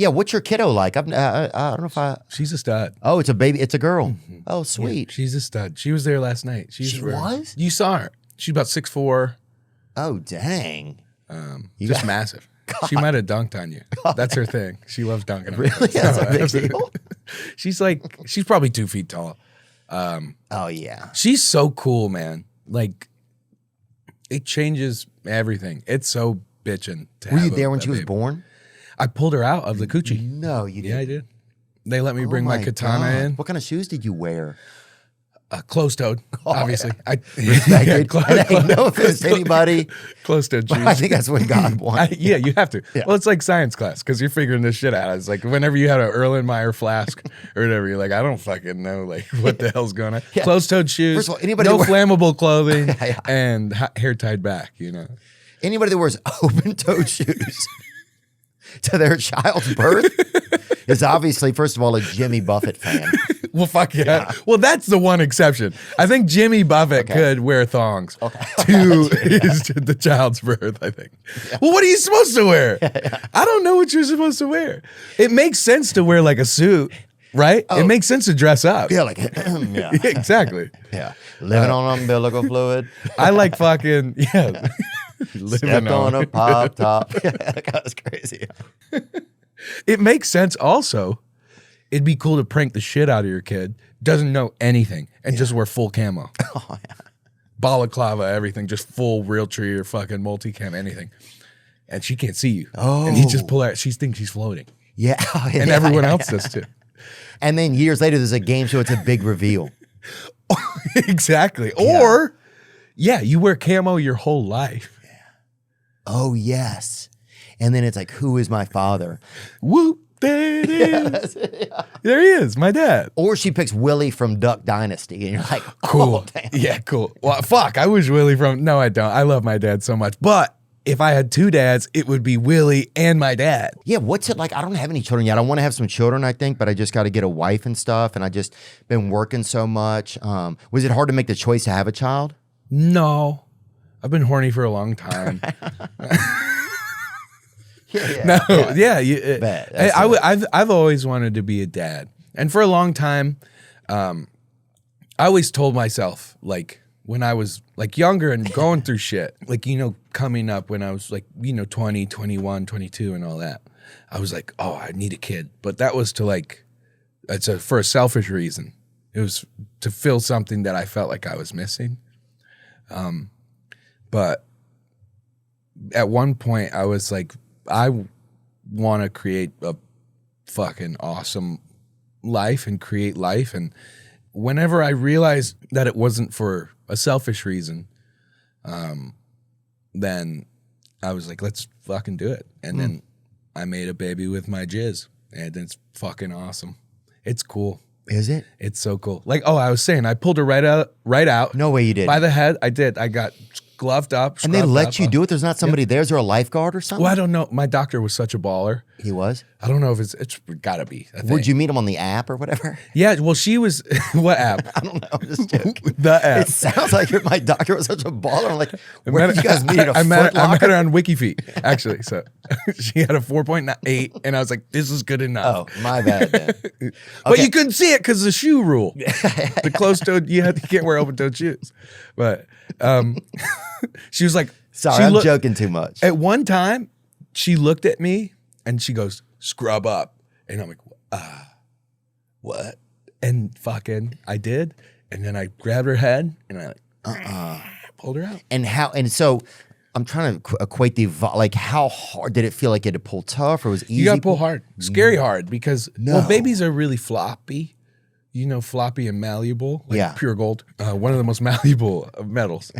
Yeah, what's your kiddo like? I don't know if I. She's a stud. Oh, it's a baby. It's a girl. Oh, sweet. Yeah, she's a stud. She was there last night. She was? You saw her. She's about 6'4". Oh, dang. Just massive. God. She might have dunked on you. That's her thing. She loves dunking on you. Really? That's a big deal? She's probably 2 feet tall. Oh, yeah. She's so cool, man. Like, it changes everything. It's so bitchin'. Were you there when she was born? I pulled her out of the coochie. No, you didn't. Yeah, I did. They let me bring my katana in. What kind of shoes did you wear? Closed-toed, obviously. Yeah. No offense to anybody. Closed-toed shoes. I think that's what God wants. Yeah, you have to. Yeah. Well, it's like science class because you're figuring this shit out. It's like whenever you had an Erlenmeyer flask or whatever, you're like, I don't fucking know like what the hell's going on. Yeah. Closed-toed shoes, First of all, anybody no flammable clothing, yeah. and hair tied back, you know. Anybody that wears open-toed shoes to their child's birth is obviously, first of all, a Jimmy Buffett fan. Well, fuck yeah. Well, that's the one exception. I think Jimmy Buffett could wear thongs to the child's birth, I think. Yeah. Well, what are you supposed to wear? I don't know what you're supposed to wear. It makes sense to wear like a suit, right? It makes sense to dress up. Yeah, like, yeah. Exactly. Yeah. Living on umbilical fluid. I like fucking, Stepped on a pop top. That was crazy. It makes sense also. It'd be cool to prank the shit out of your kid. Doesn't know anything and just wear full camo. Oh, yeah. Balaclava, everything, just full Realtree or fucking multicam, anything. And she can't see you. Oh. And he just pull out. She thinks she's floating. Yeah. Oh, yeah. And everyone else does too. And then years later, there's a game show. It's a big reveal. Exactly. Or, you wear camo your whole life. Yeah. Oh, yes. And then it's like, who is my father? Whoop. There it is. There he is, my dad. Or she picks Willie from Duck Dynasty, and you're like, cool. Oh, damn. Yeah, cool. Well, fuck, I wish Willie from... No, I don't. I love my dad so much. But if I had 2 dads, it would be Willie and my dad. Yeah, what's it like? I don't have any children yet. I want to have some children, I think, but I just got to get a wife and stuff, and I just been working so much. Was it hard to make the choice to have a child? No. I've been horny for a long time. I've always wanted to be a dad, and for a long time, I always told myself, like when I was like younger and going through shit, like coming up when I was like 20, 21, 22, and all that, I was like, oh, I need a kid, but that was to like, for a selfish reason. It was to fill something that I felt like I was missing, but at one point I was like, I want to create a fucking awesome life and create life. And whenever I realized that it wasn't for a selfish reason, then I was like, let's fucking do it. And then I made a baby with my jizz, and it's fucking awesome. It's cool. Is it? It's so cool. Like, I was saying, I pulled her right out. No way you did. By the head, I did. I got gloved up. And they let you do it? There's not somebody there? Is there a lifeguard or something? Well, I don't know. My doctor was such a baller. He was? I don't know if it's gotta be. Would you meet him on the app or whatever? Yeah, well, she was, what app? I don't know. I'm just joking. The app. It sounds like my doctor was such a baller. I'm like, where did you guys meet? I met her on WikiFeet, actually. So she had a 4.8, and I was like, this is good enough. Oh, my bad then. Okay. But you couldn't see it because of the shoe rule. The closed-toed, you can't wear open-toed shoes. But she was like, sorry, I'm joking too much. At one time, she looked at me and she goes, scrub up. And I'm like, what? And fucking, I did. And then I grabbed her head and I pulled her out. And so I'm trying to equate like how hard did it feel? Like it had to pull tough or was easy? You got to pull hard, scary hard, because well, babies are really floppy. Floppy and malleable, like pure gold. One of the most malleable of metals.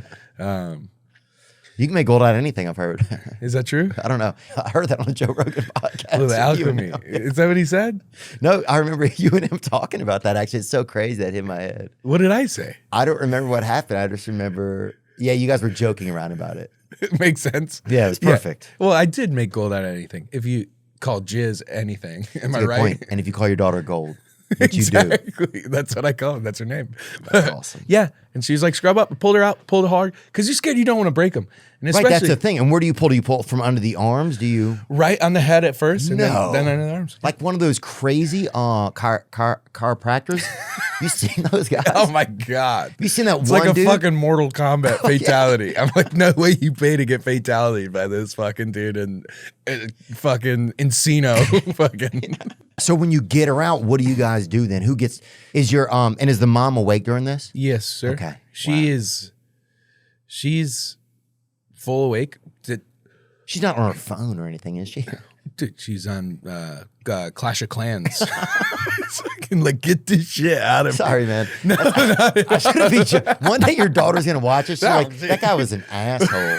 You can make gold out of anything, I've heard. Is that true? I don't know. I heard that on a Joe Rogan podcast. Oh, the alchemy. Is that what he said? No, I remember you and him talking about that. Actually, it's so crazy that hit my head. What did I say? I don't remember what happened. I just remember, you guys were joking around about it. It makes sense. Yeah, it was perfect. Yeah. Well, I did make gold out of anything. If you call jizz anything, am I right? Point. And if you call your daughter gold. What you do. Exactly. That's what I call him. That's her name. That's awesome. Yeah. And she's like, scrub up. I pulled her out, pulled it hard because you're scared you don't want to break them. And Right, especially that's the thing. And where do you pull? Do you pull from under the arms? Do you right on the head at first and No. then under the arms? like one of those crazy chiropractors? You seen those guys? Oh my God. You seen that It's one like a dude? fucking Mortal Kombat fatality. I'm like, no way you pay to get fatality by this fucking dude and fucking Encino. Fucking. So when you get her out, what do you guys do then? Who gets is your and is the mom awake during this? Yes, sir. Okay. She's full awake. She's not on her phone or anything, is she? Dude, she's on Clash of Clans. Fucking like get this shit out of Sorry, man. I should have been. One day your daughter's gonna watch it. She's like, that guy was an asshole.